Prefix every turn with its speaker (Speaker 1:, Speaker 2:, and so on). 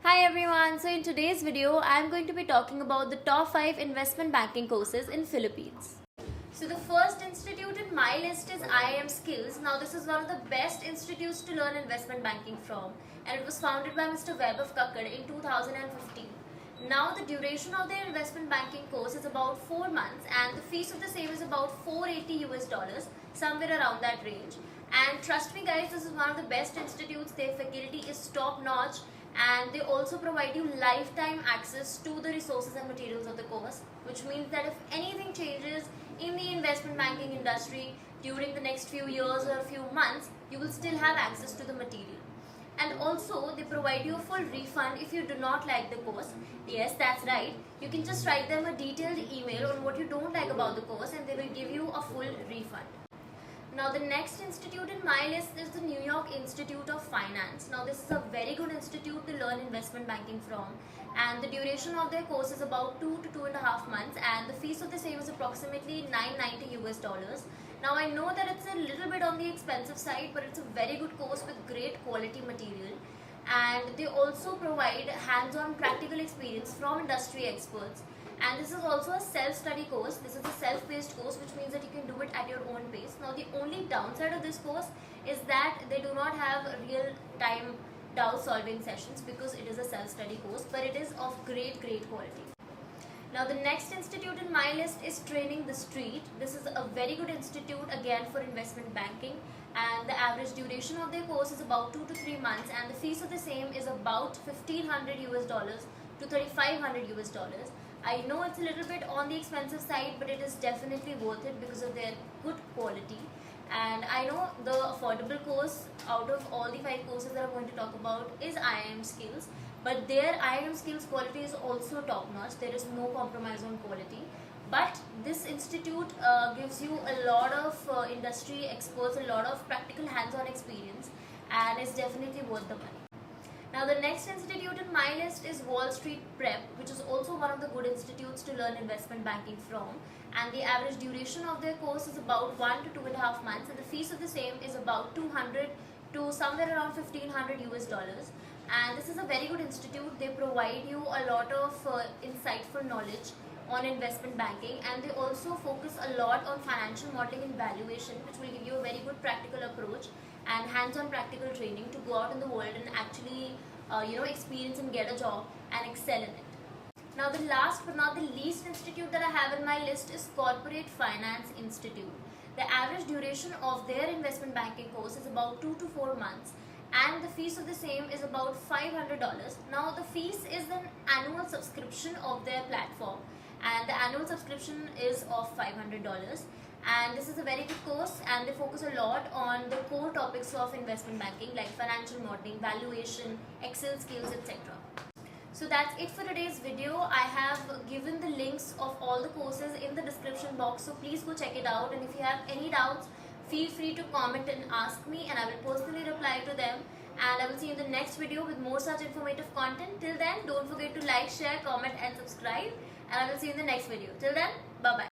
Speaker 1: Hi everyone, so in today's video I'm going to be talking about the top 5 investment banking courses in Philippines. So the first institute in my list is IIM Skills. Now this is one of the best institutes to learn investment banking from, and it was founded by Mr. Webb of Kakkad in 2015. Now the duration of their investment banking course is about 4 months and the fees of the same is about $480, somewhere around that range. And trust me guys, this is one of the best institutes. Their faculty is top notch and they also provide you lifetime access to the resources and materials of the course, which means that if anything changes in the investment banking industry during the next few years or a few months, you will still have access to the material. And also they provide you a full refund if you do not like the course. Yes, that's right, you can just write them a detailed email on what you don't like about the course and they will give you a full refund. Now the next institute in my list is the New York Institute of Finance. Now this is a very good institute to learn investment banking from, and the duration of their course is about 2 to 2.5 months and the fees of the same is approximately $990. Now I know that it's a little bit on the expensive side, but it's a very good course with great quality material, and they also provide hands-on practical experience from industry experts. And this is also a self-study course. This is a self-paced course, which means that you can do it at your own pace. Now the only downside of this course is that they do not have real-time doubt solving sessions because it is a self-study course, but it is of great quality. Now the next institute in my list is Training the Street. This is a very good institute again for investment banking, and the average duration of their course is about 2 to 3 months and the fees of the same is about $1,500 to $3,500. I know it's a little bit on the expensive side, but it is definitely worth it because of their good quality. And I know the affordable course out of all the 5 courses that I'm going to talk about is IIM Skills, but their IIM Skills quality is also top notch. There is no compromise on quality. But this institute gives you a lot of industry experts, a lot of practical hands-on experience, and it's definitely worth the money. Now the next institute in my list is Wall Street Prep, which is also one of the good institutes to learn investment banking from, and the average duration of their course is about 1 to 2.5 months and the fees of the same is about $200 to somewhere around $1,500. And this is a very good institute. They provide you a lot of insightful knowledge on investment banking, and they also focus a lot on financial modeling and valuation, which will give you a very good practical approach and hands-on practical training to go out in the world and actually experience and get a job and excel in it. Now the last but not the least institute that I have in my list is Corporate Finance Institute. The average duration of their investment banking course is about 2 to 4 months and the fees of the same is about $500. Now the fees is an annual subscription of their platform, and the annual subscription is of $500. And this is a very good course and they focus a lot on the core topics of investment banking like financial modeling, valuation, Excel skills, etc. So that's it for today's video. I have given the links of all the courses in the description box, so please go check it out, and if you have any doubts, feel free to comment and ask me and I will personally reply to them. And I will see you in the next video with more such informative content. Till then, don't forget to like, share, comment and subscribe, and I will see you in the next video. Till then, bye bye.